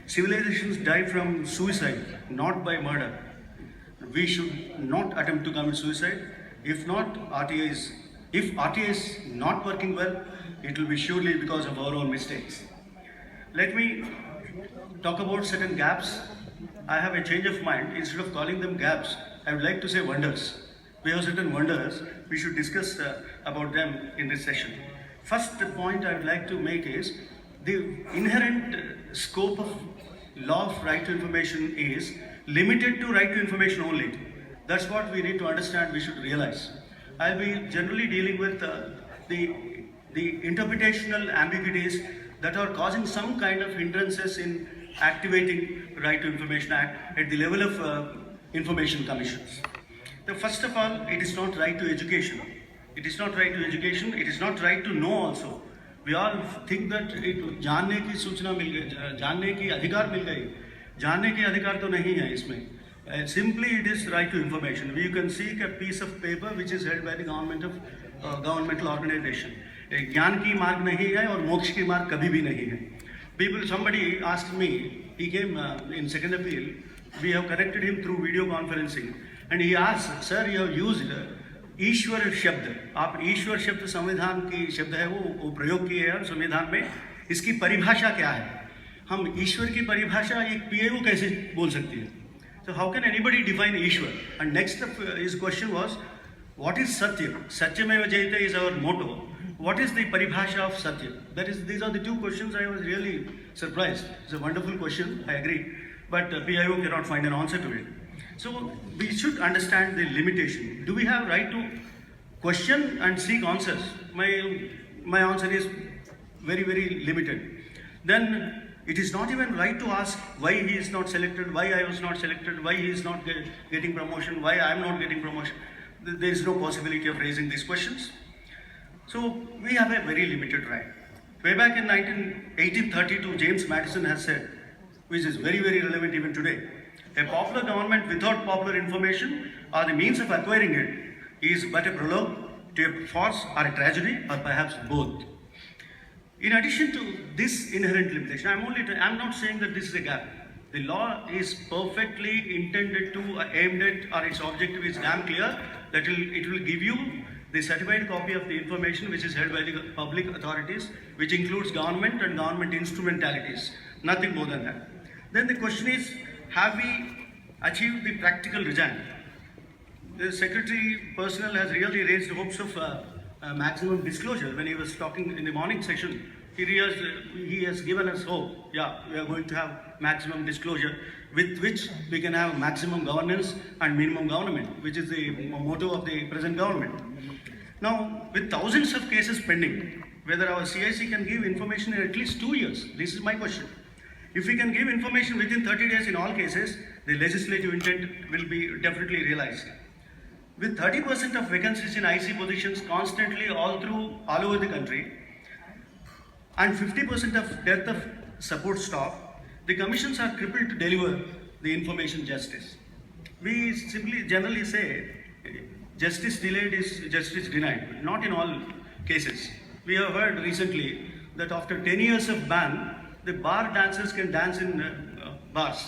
Civilizations die from suicide, not by murder. We should not attempt to commit suicide. If not, if RTI is not working well, it will be surely because of our own mistakes. Let me talk about certain gaps. I have a change of mind. Instead of calling them gaps, I would like to say wonders. We have certain wonders. We should discuss about them in this session. First point I would like to make is the inherent scope of law of right to information is limited to right to information only. That's what we need to understand, we should realize. I'll be generally dealing with the interpretational ambiguities that are causing some kind of hindrances in activating Right to Information Act at the level of information commissions. First of all, it is not right to education. It is not right to education. It is not right to know also. We all think that जानने की सूचना मिल गई, जानने की अधिकार मिल गई. जानने की अधिकार तो नहीं है इसमें. Simply it is right to information. You can seek a piece of paper which is held by the governmental organization. ज्ञान की मार्ग नहीं है और मोक्ष की मार्ग कभी भी नहीं है. Somebody asked me, he came in second appeal. We have connected him through video conferencing, and he asked, sir, you have used ईश्वर शब्द. आप ईश्वर शब्द संविधान की शब्द है वो प्रयोग किए हैं संविधान में. इसकी परिभाषा क्या है? हम ईश्वर की परिभाषा एक पीएओ कैसे बोल सकती है? So how can anybody define Ishwar? And next his question was, what is satya? Satyameva Jayate is our motto. What is the paribhasha of satya? These are the two questions. I was really surprised. It's a wonderful question, I agree, but PIO cannot find an answer to it. So we should understand the limitation. Do we have right to question and seek answers? My answer is very, very limited. Then it is not even right to ask why he is not selected, why I was not selected, why he is not getting promotion, why I am not getting promotion. There is no possibility of raising these questions. So we have a very limited right. Way back in 1832, James Madison has said, which is very, very relevant even today, a popular government without popular information or the means of acquiring it is but a prologue to a farce or a tragedy, or perhaps both. In addition to this inherent limitation, I'm not saying that this is a gap. The law is perfectly intended to, aimed at, or its objective is damn clear, that it will give you the certified copy of the information which is held by the public authorities, which includes government and government instrumentalities. Nothing more than that. Then the question is, have we achieved the practical result? The Secretary personnel has really raised hopes of maximum disclosure. When he was talking in the morning session, he has given us hope. Yeah, we are going to have maximum disclosure with which we can have maximum governance and minimum government, which is the motto of the present government. Now, with thousands of cases pending, whether our CIC can give information in at least 2 years, this is my question. If we can give information within 30 days in all cases, the legislative intent will be definitely realized. With 30% of vacancies in IC positions constantly all over the country, and 50% of dearth of support staff, the commissions are crippled to deliver the information justice. We simply generally say, justice delayed is justice denied. Not in all cases. We have heard recently that after 10 years of ban, the bar dancers can dance in bars.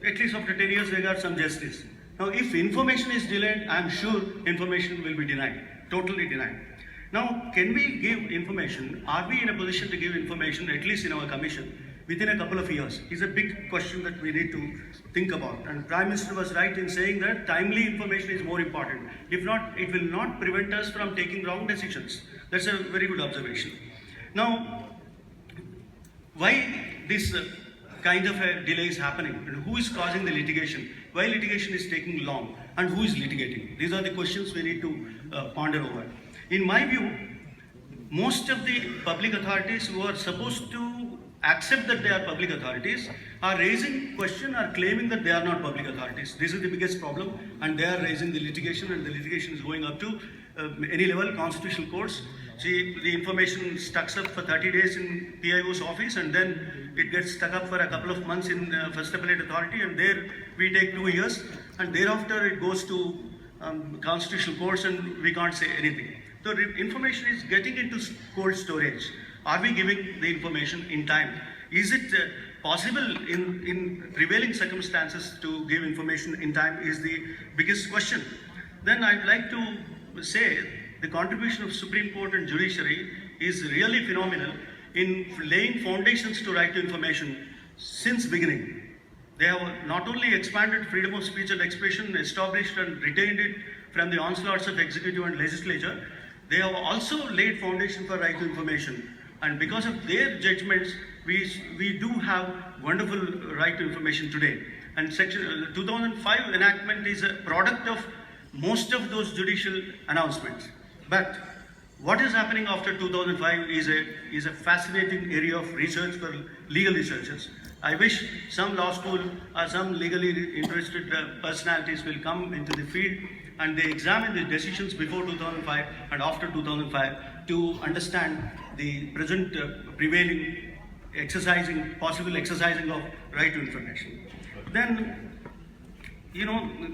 At least after 10 years they got some justice. Now if information is delayed, I am sure information will be denied, totally denied. Now can we give information, are we in a position to give information, at least in our commission, within a couple of years? Is a big question that we need to think about. And Prime Minister was right in saying that timely information is more important. If not, it will not prevent us from taking wrong decisions. That's a very good observation. Now, why this kind of a delay is happening, and who is causing the litigation, why litigation is taking long, and who is litigating? These are the questions we need to ponder over. In my view, most of the public authorities who are supposed to accept that they are public authorities are raising question or claiming that they are not public authorities. This is the biggest problem, and they are raising the litigation, and the litigation is going up to any level, constitutional courts. See, the information stucks up for 30 days in PIO's office, and then it gets stuck up for a couple of months in First Appellate Authority, and there we take 2 years, and thereafter it goes to constitutional courts, and we can't say anything. So the information is getting into cold storage. Are we giving the information in time? Is it possible in prevailing circumstances to give information in time is the biggest question. Then I'd like to say the contribution of Supreme Court and judiciary is really phenomenal in laying foundations to right to information since beginning. They have not only expanded freedom of speech and expression, established and retained it from the onslaughts of executive and legislature, they have also laid foundation for right to information. And because of their judgments, we do have wonderful right to information today. And Section 2005 enactment is a product of most of those judicial announcements. But what is happening after 2005 is a fascinating area of research for legal researchers. I wish some law school or some legally interested personalities will come into the field and they examine the decisions before 2005 and after 2005 to understand the present prevailing possible exercising of right to information. Then,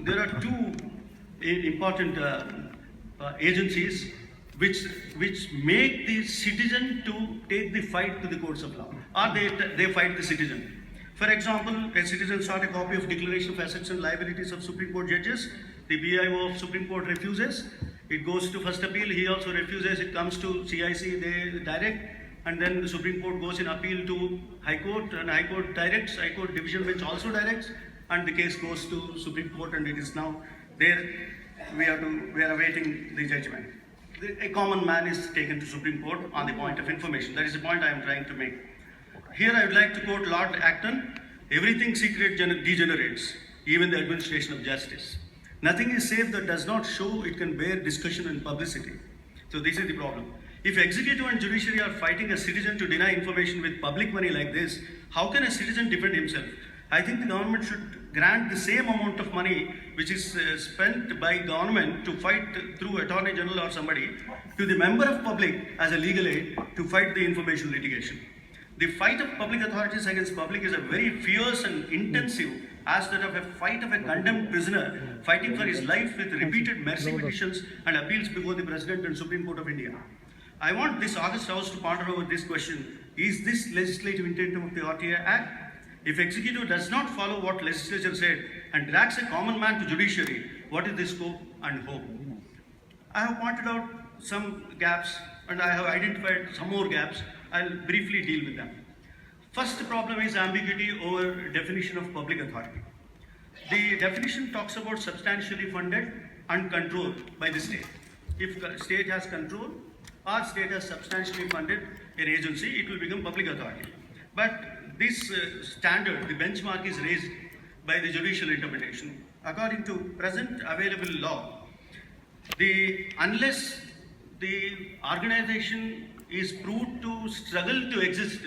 there are two important agencies which make the citizen to take the fight to the courts of law, or they fight the citizen. For example, a citizen sought a copy of Declaration of Assets and Liabilities of Supreme Court judges. The BIO of Supreme Court refuses. It goes to first appeal. He also refuses. It comes to CIC. They direct, and then the Supreme Court goes in appeal to High Court, and High Court directs. High Court Division Bench also directs, and the case goes to Supreme Court, and it is now there. We are awaiting the judgment. A common man is taken to Supreme Court on the point of information. That is the point I am trying to make. Here I would like to quote Lord Acton: "Everything secret degenerates, even the administration of justice. Nothing is safe that does not show it can bear discussion and publicity." So this is the problem. If executive and judiciary are fighting a citizen to deny information with public money like this, how can a citizen defend himself? I think the government should grant the same amount of money which is spent by government to fight through Attorney General or somebody to the member of public as a legal aid to fight the information litigation. The fight of public authorities against public is a very fierce and intensive as that of a fight of a condemned prisoner fighting for his life with repeated mercy petitions and appeals before the President and Supreme Court of India. I want this August House to ponder over this question: is this legislative intent of the RTI Act? If executive does not follow what legislature said and drags a common man to judiciary, what is the scope and hope? I have pointed out some gaps and I have identified some more gaps. I'll briefly deal with them. First problem is ambiguity over definition of public authority. The definition talks about substantially funded and controlled by the state. If state has control or state has substantially funded an agency, it will become public authority. But this standard, the benchmark, is raised by the judicial interpretation. According to present available law, unless the organization is proved to struggle to exist,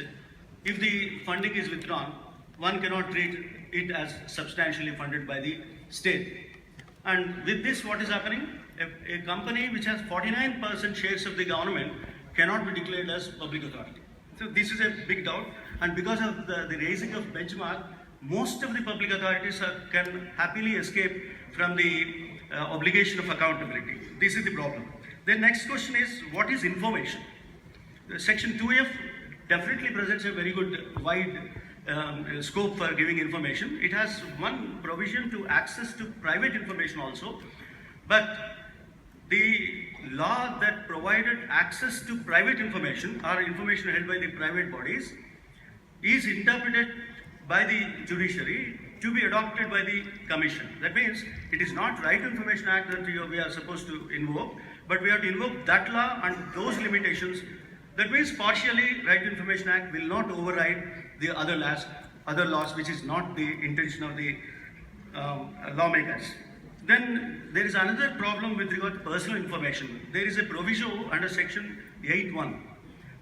if the funding is withdrawn, one cannot treat it as substantially funded by the state. And with this, what is happening? A company which has 49% shares of the government cannot be declared as public authority. So this is a big doubt, and because of the raising of benchmark, most of the public authorities can happily escape from the obligation of accountability. This is the problem. The next question is, what is information? Section 2F definitely presents a very good wide scope for giving information. It has one provision to access to private information also, but the law that provided access to private information or information held by the private bodies is interpreted by the judiciary to be adopted by the commission. That means it is not Right to Information Act that we are supposed to invoke, but we have to invoke that law and those limitations. That means partially Right to Information Act will not override the other laws, which is not the intention of the lawmakers. Then there is another problem with regard to personal information. There is a proviso under section 8.1.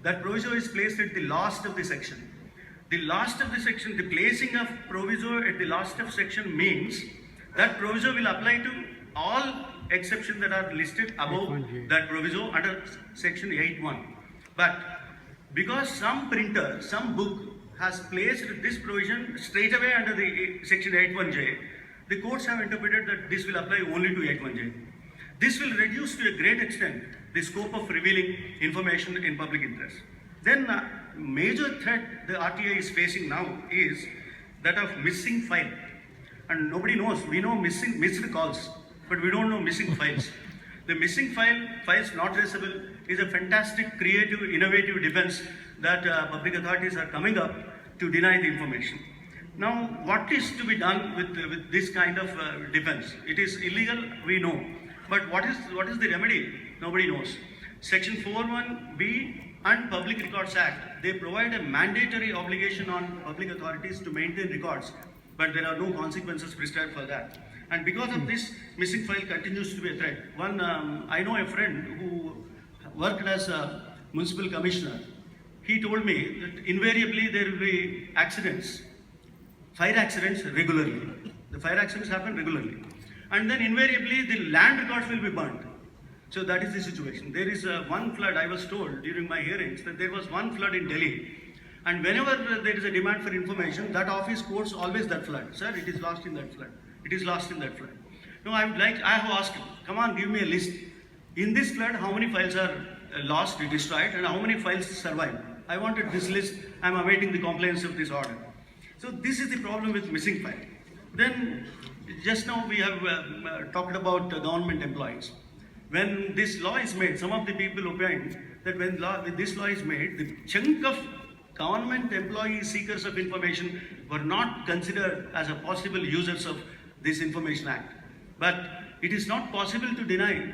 That proviso is placed at the last of the section. The last of the section, the placing of proviso at the last of section means that proviso will apply to all exceptions that are listed above that proviso under section 8.1. But because some printer, some book has placed this provision straight away under the section 8.1J, the courts have interpreted that this will apply only to 8.1J. This will reduce to a great extent the scope of revealing information in public interest. Then major threat the RTI is facing now is that of missing file. And nobody knows. We know missed calls, but we don't know missing files. The missing files not traceable, is a fantastic, creative, innovative defense that public authorities are coming up to deny the information. Now, what is to be done with this kind of defense? It is illegal, we know. But what is the remedy? Nobody knows. Section 4(1)(b) and Public Records Act, they provide a mandatory obligation on public authorities to maintain records, but there are no consequences prescribed for that. And because of this, missing file continues to be a threat. I know a friend who worked as a municipal commissioner. He told me that invariably there will be accidents, fire accidents regularly. The fire accidents happen regularly. And then invariably the land records will be burnt. So that is the situation. There is one flood, I was told during my hearings that there was one flood in Delhi. And whenever there is a demand for information, that office quotes always that flood. Sir, it is lost in that flood. It is lost in that flood. No, I have asked him, come on, give me a list. In this flood, how many files are lost, destroyed, and how many files survived? I wanted this list. I am awaiting the compliance of this order. So this is the problem with missing file. Then, just now we have talked about government employees. When this law is made, some of the people opined that when this law is made, the chunk of government employee seekers of information were not considered as a possible users of this Information Act. But it is not possible to deny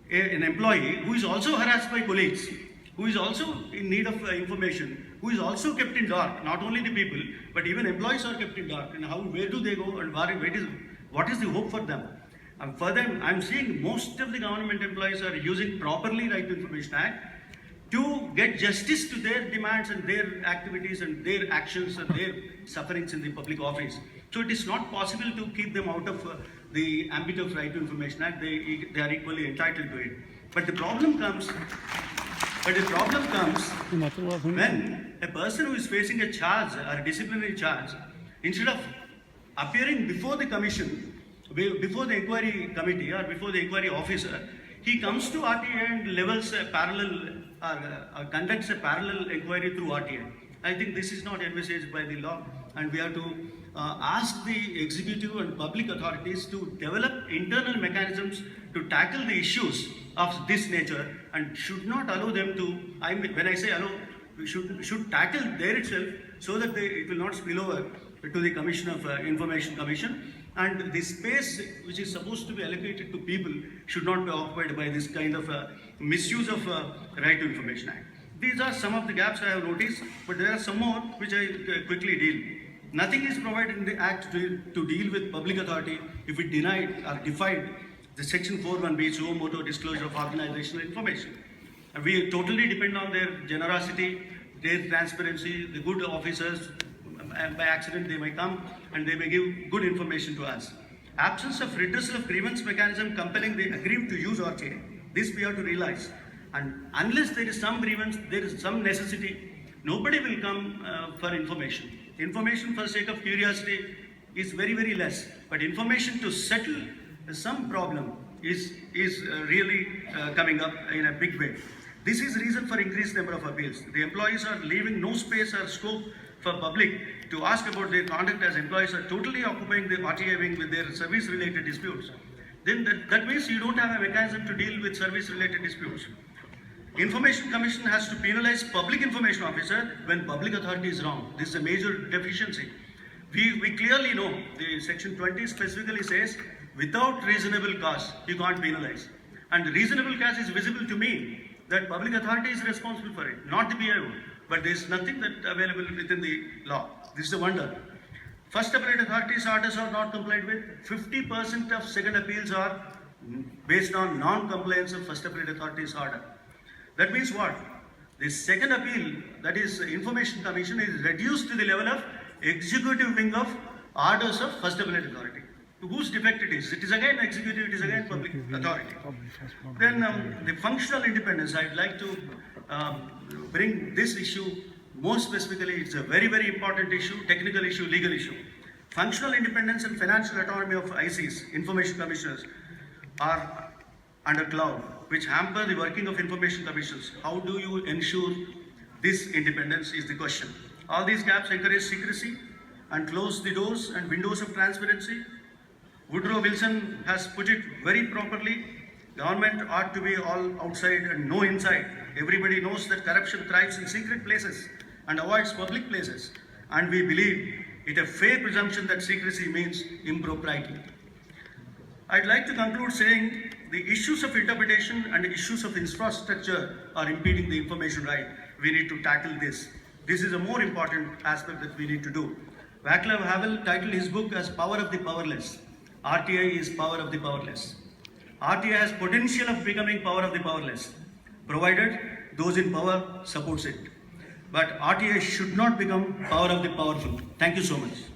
an employee who is also harassed by colleagues, who is also in need of information, who is also kept in dark. Not only the people, but even employees are kept in dark. And where do they go, and what is the hope for them? And further, I'm seeing most of the government employees are using properly Right to Information Act to get justice to their demands and their activities and their actions and their sufferings in the public office. So it is not possible to keep them out of the ambit of Right to Information Act. They are equally entitled to it. But the problem comes when a person who is facing a charge or a disciplinary charge, instead of appearing before the commission, before the inquiry committee or before the inquiry officer, he comes to RTI and levels a parallel conducts a parallel inquiry through RTI. I think this is not envisaged by the law, and we have to ask the executive and public authorities to develop internal mechanisms to tackle the issues of this nature, and should not allow them to, when I say allow, we should tackle there itself, so that it will not spill over to the Commission of Information Commission, and the space which is supposed to be allocated to people should not be occupied by this kind of misuse of Right to Information Act. These are some of the gaps I have noticed, but there are some more which I quickly deal. Nothing is provided in the Act to deal with public authority if it denied or defied the Section 4(1)(b) suo motu disclosure of organizational information. And we totally depend on their generosity, their transparency, the good officers. And by accident they may come and they may give good information to us. Absence of redressal of grievance mechanism compelling the aggrieved to use RTI. This we have to realize. And unless there is some grievance, there is some necessity, nobody will come for information. Information for the sake of curiosity is very, very less. But information to settle some problem is really coming up in a big way. This is reason for increased number of appeals. The employees are leaving no space or scope for public to ask about their conduct, as employees are totally occupying the RTI wing with their service-related disputes. Then that means you don't have a mechanism to deal with service-related disputes. Information Commission has to penalize public information officer when public authority is wrong. This is a major deficiency. We clearly know, the Section 20 specifically says, without reasonable cause, you can't penalize. And the reasonable cause is visible to me that public authority is responsible for it, not the BIO. But there is nothing that available within the law. This is a wonder. First appellate authorities' orders are not complied with. 50% of second appeals are based on non-compliance of first appellate authorities' order. That means what? The second appeal, that is Information Commission, is reduced to the level of executive wing of orders of first appellate authority. To whose defect it is? It is again executive, it is again public authority. Then the functional independence, I'd like to bring this issue more specifically. It's a very, very important issue, technical issue, legal issue. Functional independence and financial autonomy of ICs, Information Commissioners, are under cloud, which hamper the working of Information Commissions. How do you ensure this independence is the question. All these gaps encourage secrecy and close the doors and windows of transparency. Woodrow Wilson has put it very properly. Government ought to be all outside and no inside. Everybody knows that corruption thrives in secret places and avoids public places. And we believe it a fair presumption that secrecy means impropriety. I'd like to conclude saying the issues of interpretation and issues of infrastructure are impeding the information right. We need to tackle this. This is a more important aspect that we need to do. Václav Havel titled his book as Power of the Powerless. RTI is power of the powerless. RTI has potential of becoming power of the powerless, provided those in power supports it. But RTI should not become power of the powerful. Thank you so much.